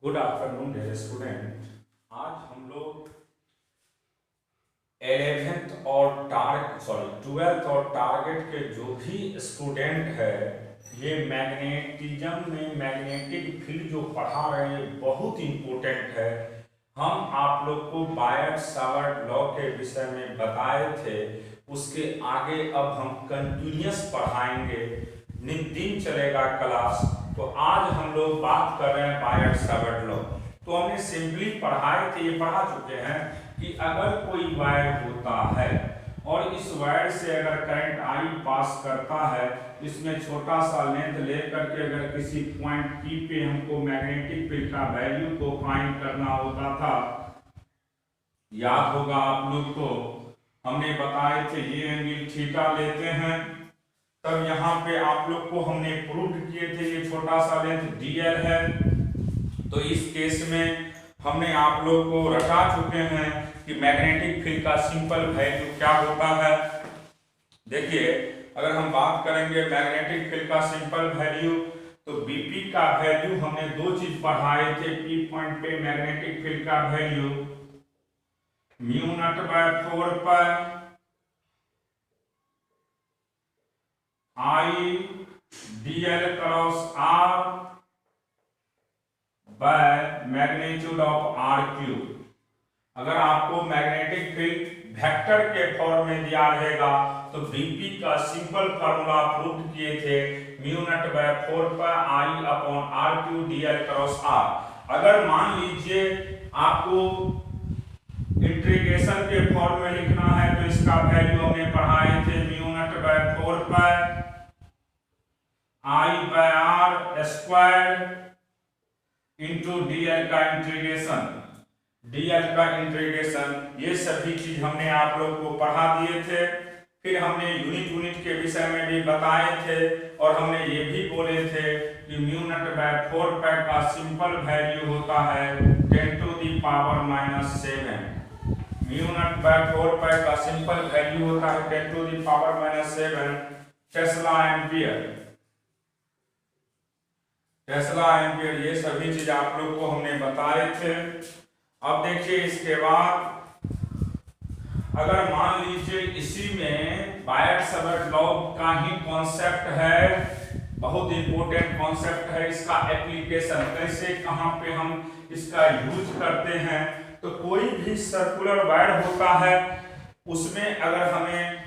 Good afternoon dear student. आज हम लोग 11th और ट्वेल्थ और टारगेट के जो भी स्टूडेंट है ये मैग्नेटिज्म में मैग्नेटिक फील्ड जो पढ़ा रहे हैं बहुत इंपॉर्टेंट है। हम आप लोग को बायट सावर्ट लॉ के विषय में बताए थे, उसके आगे अब हम कंटिन्यूस पढ़ाएंगे, दिन चलेगा क्लास। तो आज हम लोग बात कर रहे हैं बायट सावर्ट लॉ। तो हमने सिंपली पढ़ाए थे, ये पढ़ा चुके हैं कि अगर कोई वायर होता है और इस वायर से अगर करंट आई पास करता है, इसमें छोटा सा लेंथ लेकर के अगर किसी पॉइंट पी पे हमको मैग्नेटिक फील्ड का वैल्यू को फाइंड करना होता था, याद होगा आप लोग को, हमने बताए थे ये एंगल थीटा लेते हैं। तब यहाँ पे आप लोग को हमने प्रूव किए थे ये छोटा सा लेंथ dl है। तो इस केस में हमने आप लोग को रटा चुके हैं कि मैग्नेटिक फील्ड का सिंपल वैल्यू क्या होता है। देखिए, अगर हम बात करेंगे मैग्नेटिक फील्ड का सिंपल वैल्यू, तो बीपी का वैल्यू हमने दो चीज पढ़ाए थे। पी पॉइंट पे मैग्नेटिक फील्ड का value mu not by 4 pi I dl cross r by magnitude of r cube. अगर आपको मैग्नेटिक फील्ड वेक्टर के फॉर्म में दिया रहेगा तो बीपी का सिंपल फार्मूला प्रूव किए थे, mu not by 4 pi I upon r cube dl cross r। अगर मान लीजिए आपको इंटीग्रेशन के फॉर्म में लिखना है तो इसका वैल्यू हमने पढ़ाए थे, mu not by 4 pi I by r square into dl का इंटीग्रेशन, dl का इंटीग्रेशन। ये सभी चीज हमने आप लोग को पढ़ा दिए थे। फिर हमने यूनिट के विषय में भी बताए थे और हमने ये भी बोले थे कि म्यू नॉट बाय 4 पाई का सिंपल वैल्यू होता है 10 to the power -7। Mu not by 4 pi का सिंपल वैल्यू होता है 10 to the power -7 tesla ampere. Tesla ampere, ये सभी चीज आप लोग को हमने बताए थे। अब देखिए, इसके बाद अगर मान लीजिए इसी में बायट सावर्ट लॉ का ही कॉन्सेप्ट है, बहुत इंपॉर्टेंट कॉन्सेप्ट है, इसका एप्लीकेशन कैसे कहां पे हम इसका यूज करते हैं। तो कोई भी सर्कुलर वायर होता है उसमें अगर हमें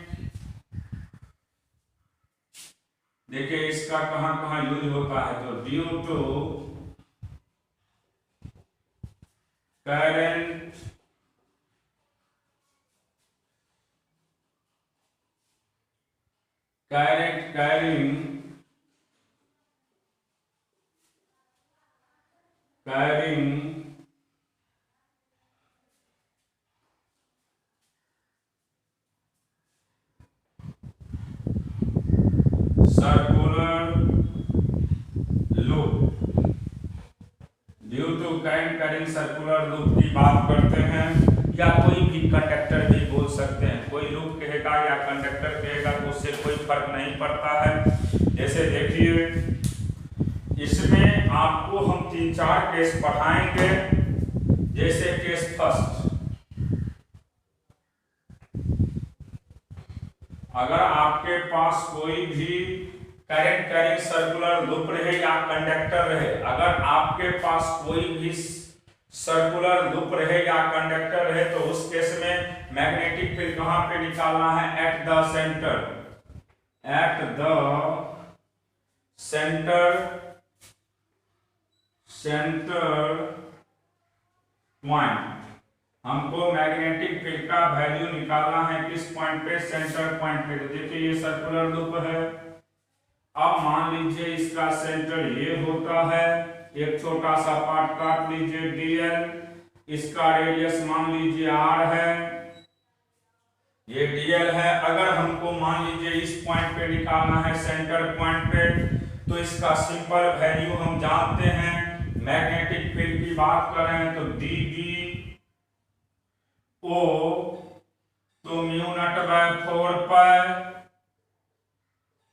देखिए इसका कहां कहां यूज होता है, तो due to current carrying circular loop, due to current carrying circular loop की बात करते हैं, या कोई भी कंडक्टर भी बोल सकते हैं। कोई लूप कहेगा या कंडक्टर कहेगा तो उससे कोई फर्क नहीं पड़ता है। जैसे देखिए, इसमें आपको हम 3-4 केस पढ़ाएंगे। जैसे केस फर्स्ट, अगर आपके पास कोई भी करंट कैरिंग सर्कुलर लूप रहे या कंडक्टर रहे, अगर आपके पास कोई भी सर्कुलर लूप रहे या कंडक्टर रहे, तो उस केस में मैग्नेटिक फील्ड कहां पे निकालना है, एट द सेंटर पॉइंट। हमको मैग्नेटिक फील्ड का वैल्यू निकालना है किस पॉइंट पे, सेंटर पॉइंट पे। तो देखिए ये सर्कुलर लूप है। अब मान लीजिए इसका सेंटर ये होता है, एक छोटा सा पार्ट काट लीजिए dl, इसका रेडियस मान लीजिए r है, ये dl है। अगर हमको मान लीजिए इस पॉइंट पे निकालना है सेंटर पॉइंट पे, तो इसका सिंपल वैल्यू हम जानते हैं। मैग्नेटिक फील्ड की बात करें तो dv ओ, तो mu not by 4 pi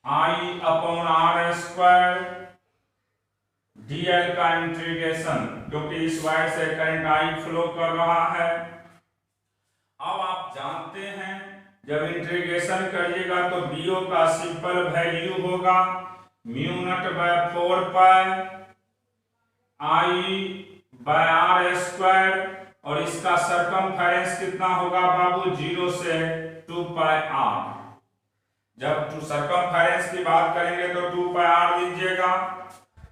I upon r square DL का इंटीग्रेशन, क्योंकि इस वायर से करंट I फ्लो कर रहा है। अब आप जानते हैं जब इंटीग्रेशन करिएगा तो BO का सिंपल वैल्यू होगा mu not by 4 pi I/r², और इसका सरकमफेरेंस कितना होगा बाबू, 0 से 2 पाई r। जब सरकमफेरेंस की बात करेंगे तो 2 पाई r लीजिएगा,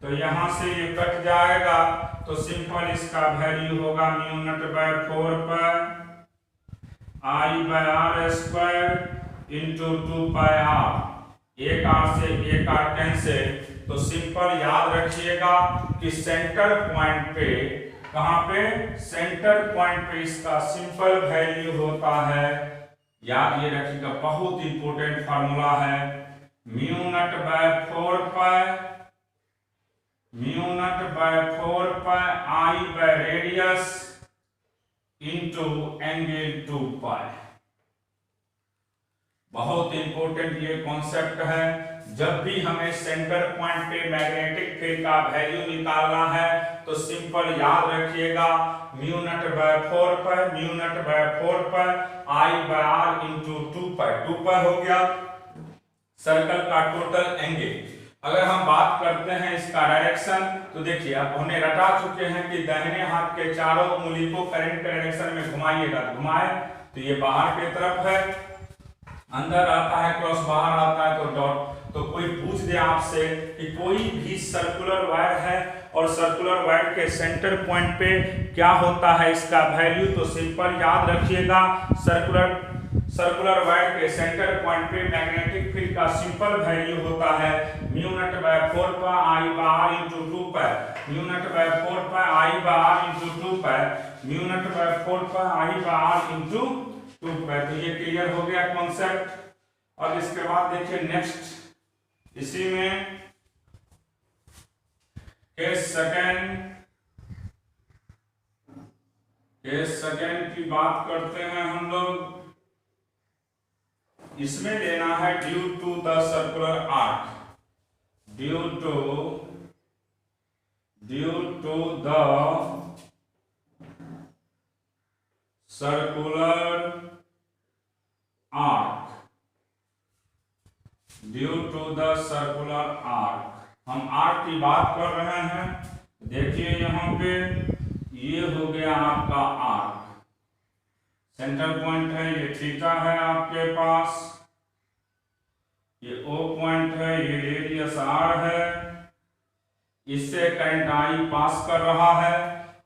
तो यहां से ये कट जाएगा, तो सिंपल इसका वैल्यू होगा mu not by 4 pi I/r² into 2 pi r। एक r से एक r कैंसिल, तो सिंपल याद रखिएगा कि सेंटर पॉइंट पे, कहां पे, सेंटर पॉइंट पे इसका सिंपल वैल्यू होता है, याद ये रखिएगा, बहुत इंपॉर्टेंट फार्मूला है, mu not by 4 pi I by radius into angle 2 pi. बहुत इंपॉर्टेंट ये कॉन्सेप्ट है। जब भी हमें सेंटर पॉइंट पे मैग्नेटिक फील्ड का वैल्यू निकालना है तो सिंपल याद रखिएगा mu not by 4 pi I/r into 2 pi. 2 pi हो गया सर्कल का टोटल एंगल। अगर हम बात करते हैं इसका डायरेक्शन, तो देखिए अब हमने रटा चुके हैं कि दाहिने हाथ के चारों उंगली को करंट के डायरेक्शन में घुमाइएगा, घुमाए तो ये बाहर की तरफ है, अंदर आता है क्रॉस, बाहर आता है तो डॉट। तो कोई पूछ दे आपसे कि कोई भी सर्कुलर वायर है और सर्कुलर वायर के सेंटर पॉइंट पे क्या होता है इसका वैल्यू, तो सिंपल याद रखिएगा सर्कुलर वायर के सेंटर पॉइंट पे मैग्नेटिक फील्ड का सिंपल वैल्यू होता है mu not by 4 pi I/r into 2 pi, mu not by 4 pi I/r into 2 pi, mu not by 4 pi I/r into 2 pi. तो ये क्लियर हो गया कॉन्सेप्ट। और इसके बाद देखिए नेक्स्ट, इसी में केस सेकंड की बात करते हैं हम लोग। इसमें लेना है due to the circular arc, due to the circular arc, due to the circular arc. हम आर्क की बात कर रहे हैं, देखिए यहाँ पे ये हो गया आपका आर्क, सेंटर पॉइंट है, ये थीटा है आपके पास, ये O पॉइंट है, ये रेडियस R है, इससे करंट I पास कर रहा है।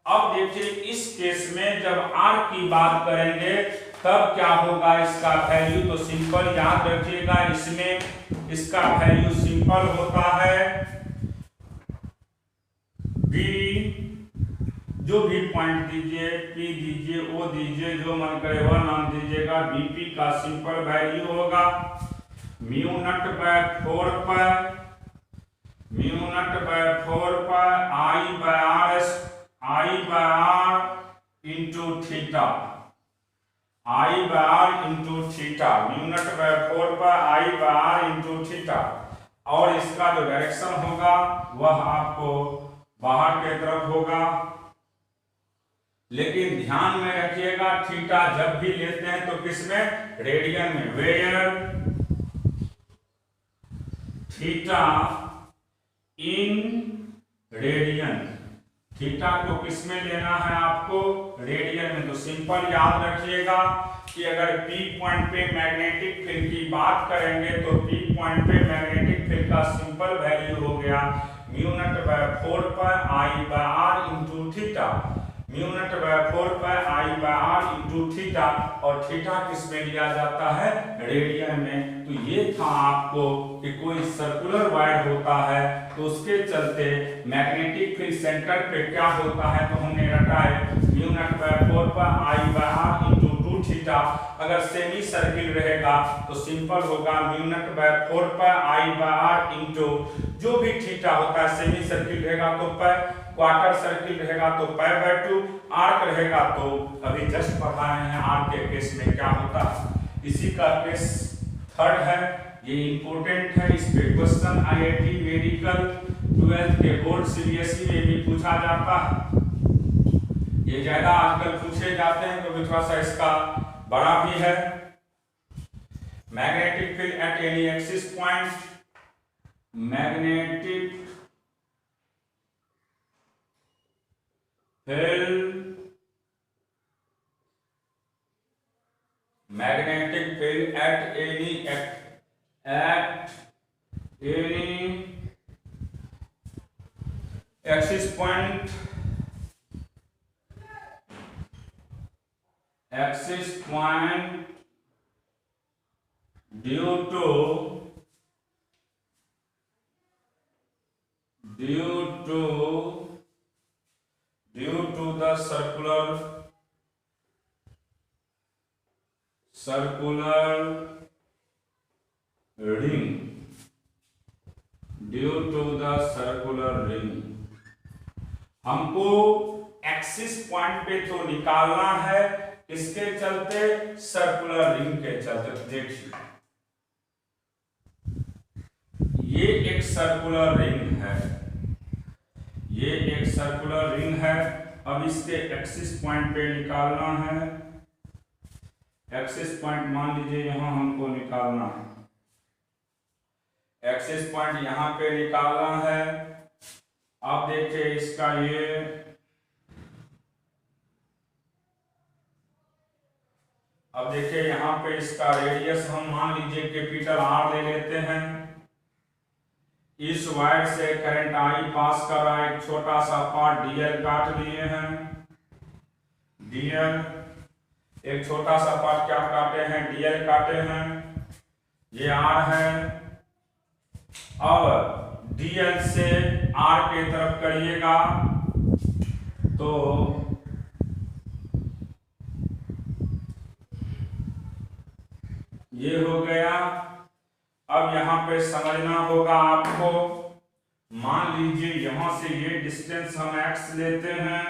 अब देखिए इस केस में जब R की बात करेंगे तब क्या होगा इसका वैल्यू, तो सिंपल याद रखिएगा, इसमें इसका वैल्यू सिंपल होता है B, जो भी पॉइंट दीजिए, P दीजिए, O दीजिए, जो मन करे वह नाम दीजिएगा, BP का सिंपल वैल्यू होगा mu not by 4 pi I/r into theta, I/r into theta, mu not by 4 pi I/r into theta. और इसका जो डायरेक्शन होगा वह आपको बाहर की तरफ होगा, लेकिन ध्यान में रखिएगा थीटा जब भी लेते हैं तो किसमें, रेडियन में, where theta in radian, theta को किसमें लेना है आपको, रेडियन में। तो सिंपल याद रखिएगा कि अगर P पॉइंट पे मैग्नेटिक फील्ड की बात करेंगे तो P पॉइंट पे मैग्नेटिक फील्ड का सिंपल वैल्यू हो गया mu not by 4 pi I/r into theta, mu not by 4 pi I/r into theta, और थीटा किस में लिया जाता है, रेडियन में। तो ये था आपको कि कोई सर्कुलर वायर होता है तो उसके चलते मैग्नेटिक फील्ड सेंटर पे क्या होता है, तो हमने रटा है mu not by 4 pi I/r into 2 theta. अगर सेमी सर्किल रहेगा तो सिंपल होगा mu not by 4 pi I/r into जो भी थीटा होता है, सेमी सर्किल रहेगा तो पाई, क्वार्टर सर्किल रहेगा तो π/2, आर्क रहेगा तो अभी जस्ट पढ़ा रहे हैं आर्क के केस में क्या होता है। इसी का केस थर्ड है, ये इंपॉर्टेंट है, इस पे क्वेश्चन IIT मेडिकल ट्वेल्थ के बोर्ड सीबीएसई में भी पूछा जाता है, ये ज्यादा आजकल पूछे जाते हैं क्योंकि थोड़ा सा इसका बड़ा भी है। Magnetic field at any axis point, magnetic field, magnetic field at any axis point, axis point due to the circular ring, due to the circular ring। हमको एक्सिस पॉइंट पे तो निकालना है, किसके चलते? सर्कुलर रिंग के चलते। देखिए ये एक सर्कुलर रिंग है, ये एक सर्कुलर रिंग है। अब इसके एक्सिस पॉइंट पे निकालना है। एक्सिस पॉइंट मान लीजिए यहां हमको निकालना है, एक्सिस पॉइंट यहां पे निकालना है। अब देखिए इसका ये अब देखिए यहां पे इसका रेडियस हम मान लीजिए कैपिटल आर ले लेते हैं। इस वायर से करंट आई पास कर रहा है, एक छोटा सा पार्ट डीएल काट लिए हैं, डीएल एक छोटा सा पार्ट क्या काटे हैं? डीएल काटे हैं, ये आर है। और डीएल से आर के तरफ करिएगा तो ये हो गया। अब यहां पे समझना होगा आपको, मान लीजिए यहां से ये डिस्टेंस हम x लेते हैं,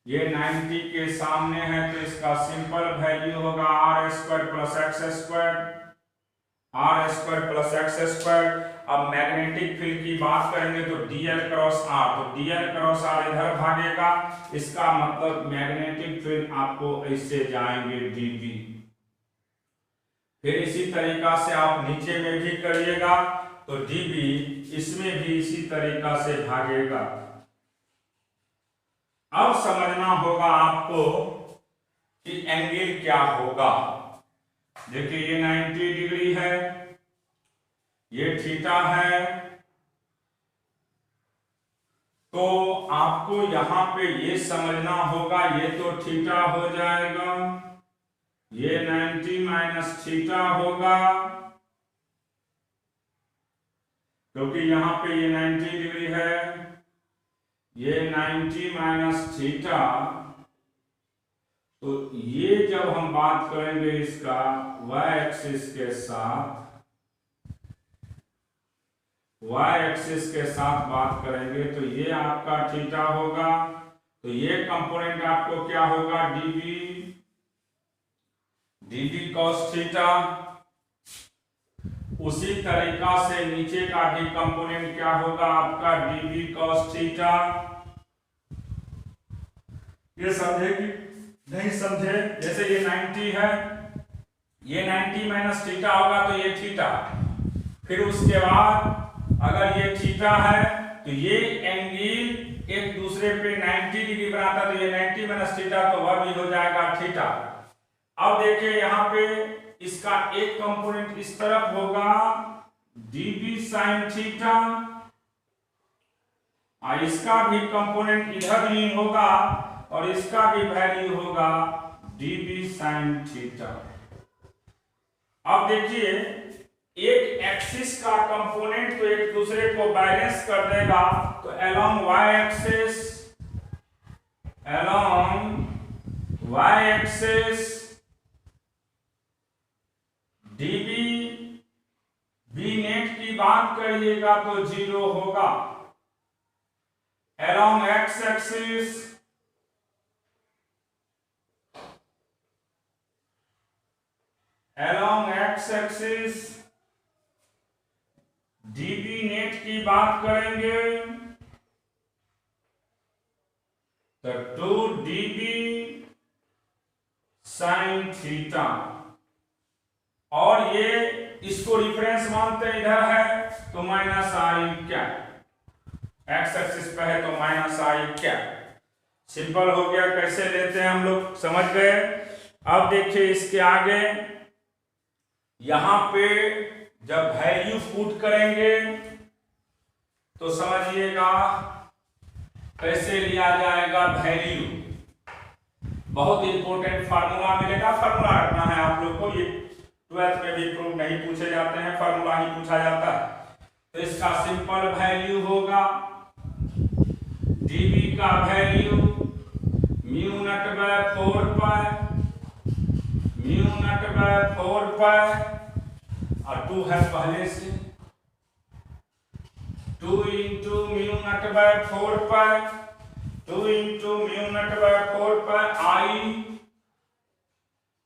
ये 90 के सामने है तो इसका सिंपल वैल्यू होगा R square plus X square, R square plus X square. अब मैग्नेटिक फील्ड की बात करेंगे तो डीएल क्रॉस आर, तो डीएल क्रॉस आर इधर भागेगा, इसका मतलब मैग्नेटिक फील्ड आपको ऐसे जाएंगे डीबी। फिर इसी तरीका से आप नीचे में भी करिएगा तो डीबी इसमें भी इसी तरीका से भागेगा। अब समझना होगा आपको कि एंगल क्या होगा। देखिए ये 90 डिग्री है, ये थीटा है, तो आपको यहां पे ये समझना होगा, ये तो थीटा हो जाएगा, ये 90 माइनस थीटा होगा, क्योंकि यहां पे ये 90 डिग्री है, ये 90 माइनस थीटा। तो ये जब हम बात करेंगे इसका y एक्सिस के साथ, y एक्सिस के साथ बात करेंगे तो ये आपका थीटा होगा, तो ये कंपोनेंट आपको क्या होगा? dv cos theta. उसी तरीका से नीचे का भी कंपोनेंट क्या होगा आपका? dv cos theta. ये समझे कि नहीं समझे? जैसे ये 90 है, ये 90 माइनस थीटा होगा तो ये थीटा, फिर उसके बाद अगर ये थीटा है तो ये एंगल एक दूसरे पे 90 डिग्री बनाता, तो ये 90 माइनस थीटा तो वह भी हो जाएगा थीटा। अब देखिए यहां पे इसका एक कंपोनेंट इस तरफ होगा dv sin थीटा, और इसका भी कंपोनेंट इधर ही होगा और इसका भी वैल्यू होगा dv sin थीटा। अब देखिए एक एक्सिस का कंपोनेंट तो एक दूसरे को बैलेंस कर देगा, तो along y axis dv b net की बात करिएगा तो 0 होगा। along x axis dB net की बात करेंगे तो 2 dB साइन थीटा, और ये इसको रिफरेंस मानते हैं, इधर है तो माइनस आई क्या, एक्स एक्सिस पे है तो माइनस आई क्या। सिंपल हो गया, कैसे लेते हैं हम लोग समझ गए। अब देखिए इसके आगे यहां पे जब वैल्यू पुट करेंगे तो समझिएगा कैसे लिया जाएगा वैल्यू। बहुत इंपॉर्टेंट फार्मूला मिलेगा, फार्मूला रखना है आप लोग को, ये 12th में भी प्रूफ नहीं पूछे जाते हैं, फार्मूला ही पूछा जाता है। तो इसका सिंपल वैल्यू होगा डीबी का value mu not by 4 pi, mu not by 4 pi, और 2 है पहले से 2 into mu not by 4 pi, 2 into mu not by 4 pi I,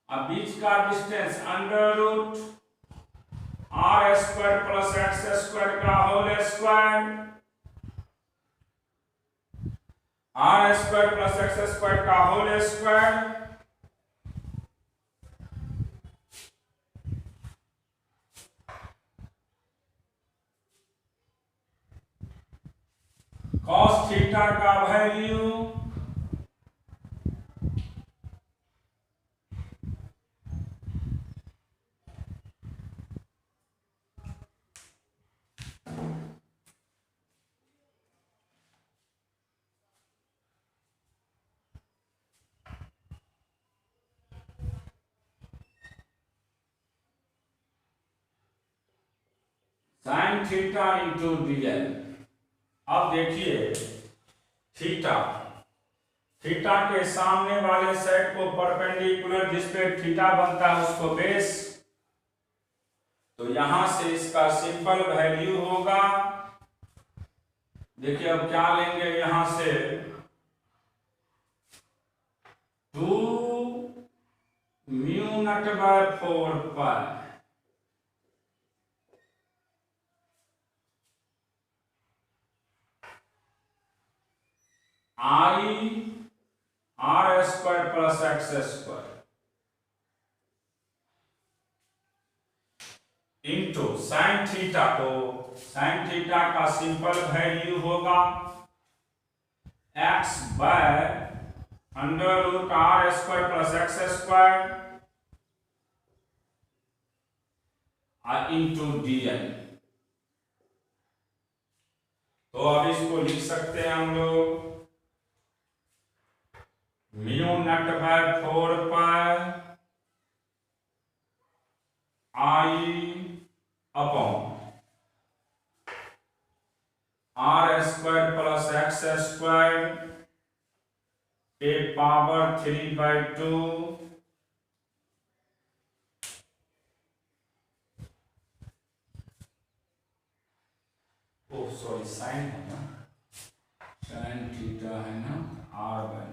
अब बीच का distance under root R square plus X square का whole square, R square plus X square का whole square, cos theta का value sine theta into DL. अब देखिए theta, theta के सामने वाले सेट को परपेंडिकुलर जिस पे थीटा बनता है उसको बेस, तो यहां से इसका सिंपल वैल्यू होगा, देखिए अब क्या लेंगे यहां से 2 mu not by 4 pi I R square plus X square into sine theta, को साइन थीटा का सिंपल वैल्यू होगा X by under root R square plus X square into DL. तो अब इसको लिख सकते हैं हम लोग mu not by 4 pi I upon R square plus X square a power 3/2 oh sorry sine है ना, साइन थीटा है ना, आर बाय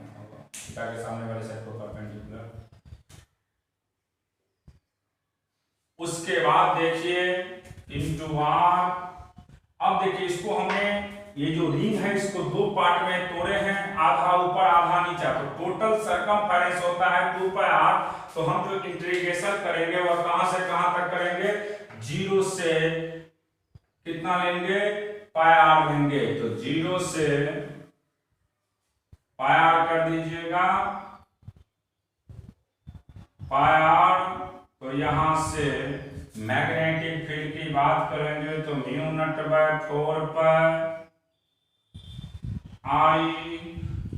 थीटा के सामने वाले साइड को परपेंडिकुलर। उसके बाद देखिए इंटू आर। अब देखिए इसको हमने ये जो रिंग है इसको 2 पार्ट में तोड़े हैं, आधा ऊपर आधा नीचे, तो टोटल सरकमफेरेंस होता है 2 पाई आर। तो हम जो इंटीग्रेशन करेंगे वह कहां से कहां तक करेंगे, 0 से कितना लेंगे पाई आर लेंगे, तो 0 से पाई आर कर दीजिएगा पाई आर। तो यहां से मैग्नेटिक फील्ड की बात करेंगे तो mu not by 4 pi I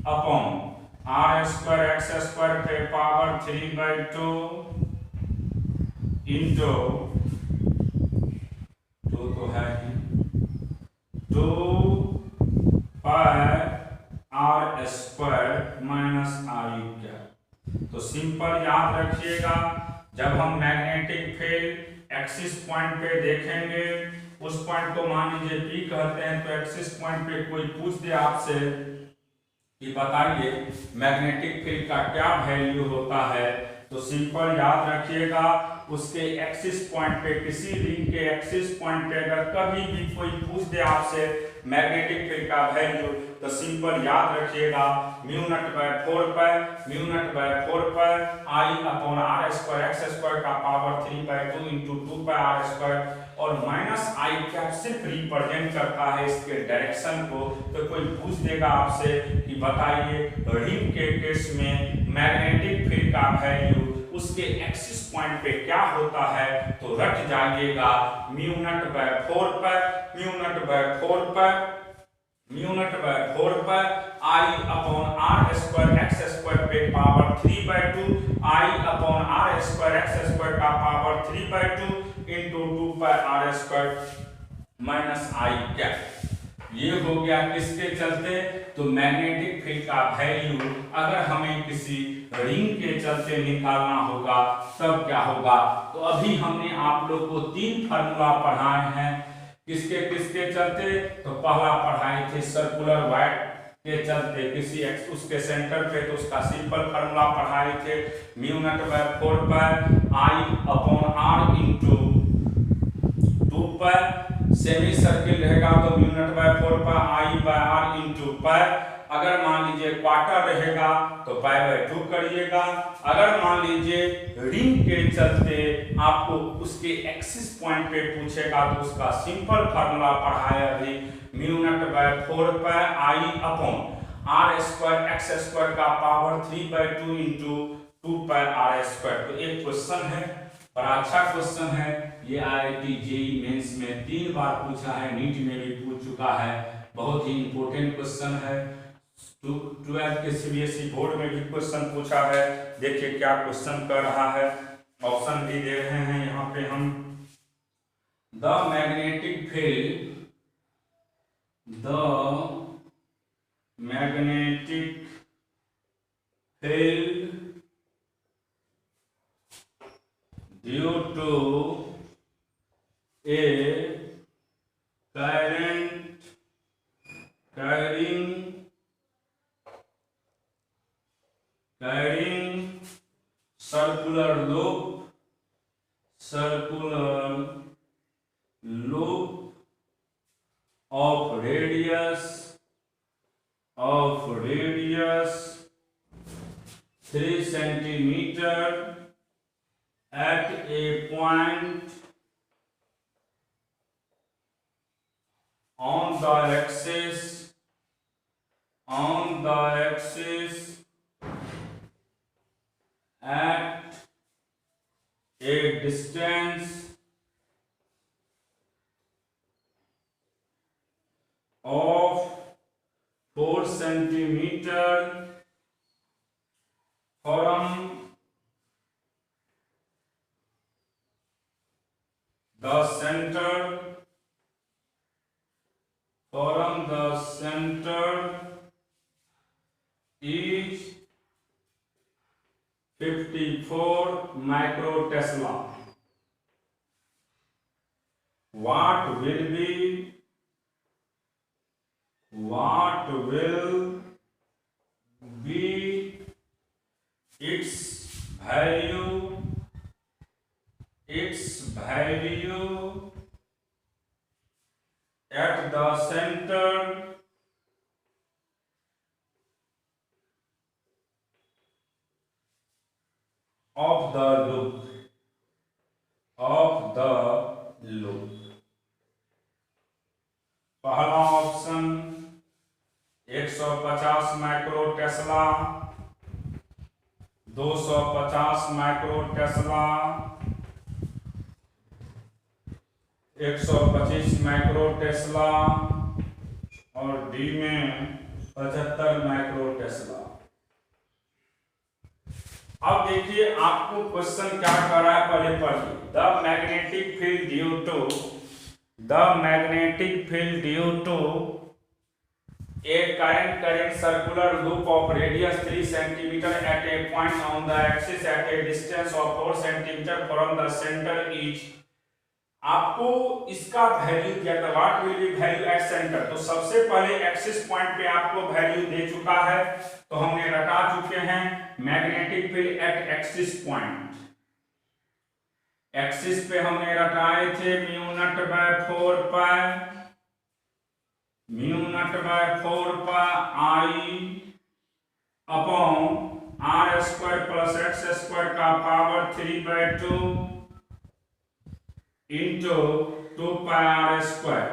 upon R square X square पे पावर 3/2 इंटू 2 तो है ही 2 pi R square minus I क्या। तो सिंपल याद रखिएगा, जब हम मैग्नेटिक फील्ड एक्सिस पॉइंट पे देखेंगे, उस पॉइंट को मान लीजिए पी कहते हैं, तो एक्सिस पॉइंट पे कोई पूछ दे आपसे कि बताइए मैग्नेटिक फील्ड का क्या वैल्यू होता है, तो सिंपल याद रखिएगा उसके एक्सिस पॉइंट पे, किसी रिंग के एक्सिस पॉइंट पे अगर कभी भी कोई पूछ दे आपसे मैग्नेटिक फील्ड का वैल्यू, तो सिंपल याद रखिएगा mu not by 4 pi, mu not by 4 pi I upon R square X square का power 3/2 into 2 pi R square, और माइनस आई कैप सिर्फ रिप्रेजेंट करता है इसके डायरेक्शन को। तो कोई पूछ देगा आपसे कि बताइए रिंग के केस में मैग्नेटिक फील्ड का वैल्यू उसके एक्सिस पॉइंट पे क्या होता है, तो रट जाइएगा mu not by 4 pi, mu not by 4 pi, mu not by 4 pi I upon R square X square पे power 3/2 I upon R square X square का power 3/2 into 2 pi R square minus I cap. ये हो गया किसके चलते, तो magnetic field का value अगर हमें किसी रिंग के चलते निकालना होगा तब क्या होगा। तो अभी हमने आप लोग को 3 फार्मूला पढ़ाए हैं, किसके किसके चलते, तो पहला पढ़ाए थे सर्कुलर वायर के चलते किसी उसके सेंटर पे, तो उसका सिंपल फार्मूला पढ़ाए थे mu not by 4 pi I upon R into 2 pi, semi circle रहेगा तो mu not by 4 pi I by R into pi, अगर मान लीजिए क्वार्टर रहेगा तो पाई/2 करिएगा, अगर मान लीजिए रिंग के चलते आपको उसके एक्सिस पॉइंट पे पूछेगा तो उसका सिंपल फार्मूला पढ़ाया अभी mu not by 4 pi I upon R square X square का power 3/2 into 2 pi R square. तो एक क्वेश्चन है, बड़ा अच्छा क्वेश्चन है, ये IIT JEE मेंस में 3 बार पूछा है, नीट में भी पूछ चुका है, बहुत ही इंपॉर्टेंट क्वेश्चन है। 12th के CBSE बोर्ड में भी क्वेश्चन पूछा है। देखिए क्या क्वेश्चन कर रहा है, ऑप्शन भी दे रहे हैं यहाँ पे हम। The magnetic field due to a current carrying circular loop of radius 3 centimeter at a point on the axis at a distance of 4 centimeter from the center is 54 microtesla. What will be its value at the center of the loop पहला option 150 micro Tesla, 250 micro Tesla, 125 micro Tesla और D में 75 micro Tesla. अब देखिए आपको question क्या कर रहा है, पहले पढ़िए। The magnetic field due to a current carrying circular loop of radius 3 centimeter at a point on the axis at a distance of 4 centimeter from the center is, आपको इसका वैल्यू दिया था, what will be value at centre. तो सबसे पहले axis point पे आपको value दे चुका है, तो हमने रटा चुके हैं magnetic field at axis point. Axis पे हमने रटाए थे mu not by 4 pi, mu not by 4 pi I upon R square plus X square का power 3/2 into 2 pi R square.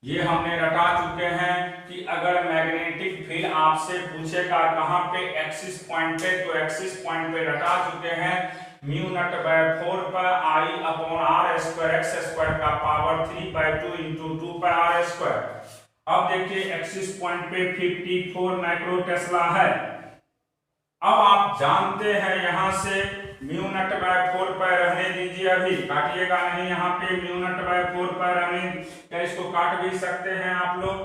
ये हमने रटा चुके हैं कि अगर मैग्नेटिक फील्ड आपसे पूछेगा कहां पे, एक्सिस पॉइंट पे, तो एक्सिस पॉइंट पे रटा चुके हैं mu not by 4 pi I upon R square X square का power 3/2 into 2 pi R square. अब देखिए एक्सिस पॉइंट पे 54 माइक्रो टेस्ला है। अब आप जानते हैं यहां से म्यू नॉट बाय 4 पाई रहने दीजिए, अभी काटिएगा नहीं, यहाँ पे म्यू नॉट बाय 4 पाई रहने, क्या इसको काट भी सकते हैं आप लोग,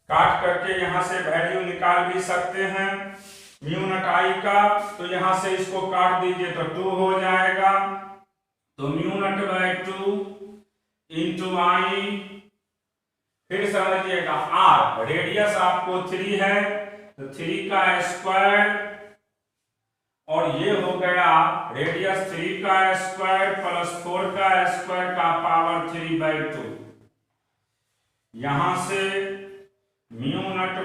काट करके यहाँ से वैल्यू निकाल भी सकते हैं म्यू नॉट आई का, तो यहाँ से इसको काट दीजिए तो 2 हो जाएगा, तो म्यू नॉट बाय 2 इंटू आई, फिर समझिएगा आर, रेडियस आपको 3 है तो 3 का स्क्वायर, और ये हो गया रेडियस 3 का स्क्वायर प्लस 4 का स्क्वायर का पावर 3/2। यहां से म्यू नॉट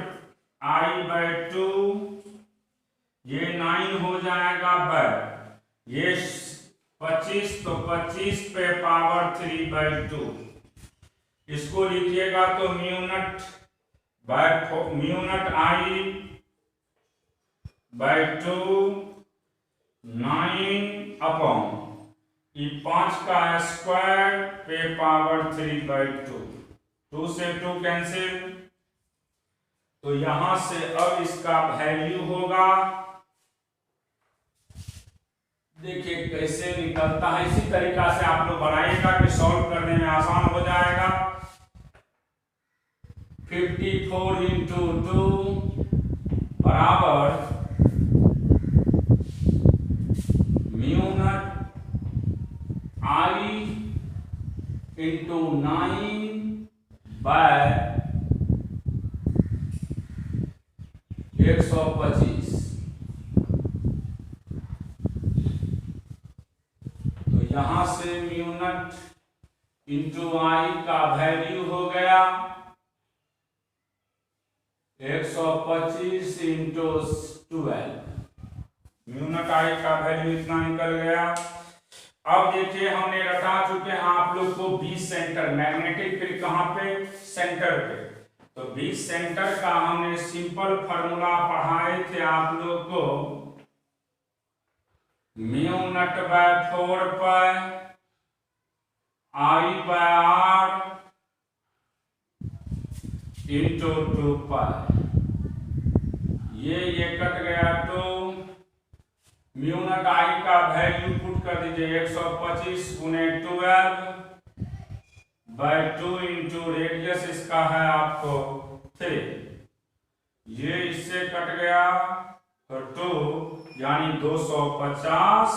आई बाय 2, ये 9 हो जाएगा बाय, ये 25, तो 25 पे पावर 3/2। इसको लिखिएगा तो mu not I bye 2 9 upon ये 5 का स्क्वायर पे पावर 3/2, 2 से 2 कैंसिल, तो यहां से अब इसका वैल्यू होगा, देखिए कैसे निकलता है, इसी तरीका से आप लोग बनाइएगा कि सॉल्व करने में आसान हो जाएगा। 54 इंटू 2 बराबर mu not I into 9 bye 125, तो यहां से म्यू नॉट इंटू आई का वैल्यू हो गया 125 इंटू 12, म्यू नॉट आई का वैल्यू इतना निकल गया। अब देखिए हमने रटा चुके हैं आप लोग को बीस सेंटर, मैग्नेटिक फील्ड कहां पे, सेंटर पे, तो बीस सेंटर का हमने सिंपल फार्मूला पढ़ाए थे आप लोग को, mu not by 4 pi I by R into 2 pi, ये कट गया, तो म्यू नॉट आई का वैल्यू पुट कर दीजिए 125 गुने 12 बाय 2 इंटू रेडियस इसका है आपको 3, ये इससे कट गया तो 2 यानी 250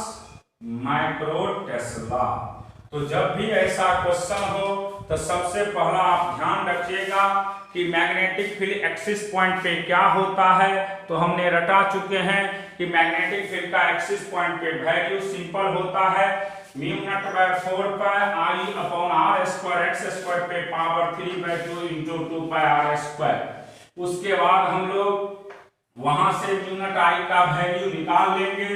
माइक्रो टेस्ला। तो जब भी ऐसा क्वेश्चन हो तो सबसे पहला आप ध्यान रखिएगा कि मैग्नेटिक फील्ड एक्सिस पॉइंट पे क्या होता है, तो हमने रटा चुके हैं कि मैग्नेटिक फील्ड का एक्सिस पॉइंट पे वैल्यू सिंपल होता है mu not by 4 pi I upon R square X square पे power 3/2 into 2 pi R square. उसके बाद हम लोग वहां से म्यू नॉट आई का वैल्यू निकाल लेंगे,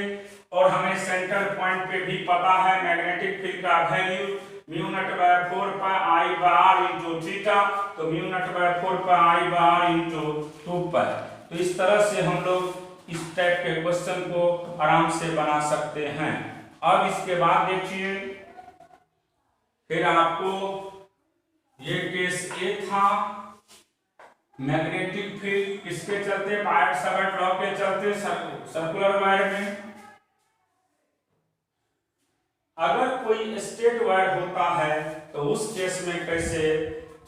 और हमें सेंटर पॉइंट पे भी पता है मैग्नेटिक फील्ड का value mu not by 4 pi I by R into theta, तो mu not by 4 pi I by R into 2 pi. तो इस तरह से हम लोग इस टाइप के क्वेश्चन को आराम से बना सकते हैं। अब इसके बाद देखिए, फिर आपको ये केस ए था, मैग्नेटिक फील्ड किसके चलते, पायट-सावर्ट लॉ के चलते सर्कुलर वायर में। अगर कोई स्ट्रेट वायर होता है तो उस केस में कैसे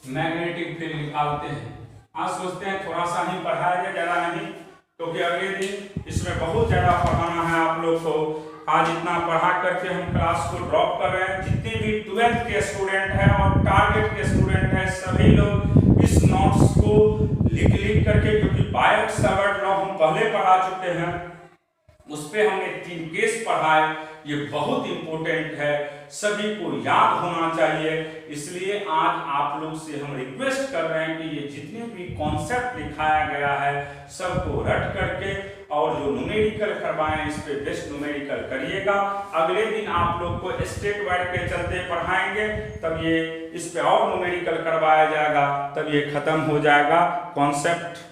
मैग्नेटिक फील्ड निकालते हैं, आज सोचते हैं थोड़ा सा ही पढ़ाया जाए, ज्यादा नहीं, क्योंकि अगले दिन इसमें बहुत ज्यादा पढ़ाना है आप लोग को। आज इतना पढ़ा करके हम क्लास को ड्रॉप कर रहे हैं। जितने भी 12th के स्टूडेंट हैं और टारगेट के स्टूडेंट हैं, सभी लोग इस नोट्स को लिख करके, क्योंकि पायट-सावर्ट लॉ हम पहले पढ़ा चुके हैं, उस पे हमने 3 केस पढ़ाए। ये बहुत इंपॉर्टेंट है, सभी को याद होना चाहिए। इसलिए आज आप लोग से हम रिक्वेस्ट कर रहे हैं कि ये जितने भी कॉन्सेप्ट दिखाया गया है सबको रट करके और जो न्यूमेरिकल करवाएं इस पे बेस्ट न्यूमेरिकल करिएगा। अगले दिन आप लोग को स्टेट वाइड के चलते पढ़ाएंगे, तब ये इस पे और न्यूमेरिकल करवाया जाएगा, तब ये खत्म हो जाएगा कॉन्सेप्ट।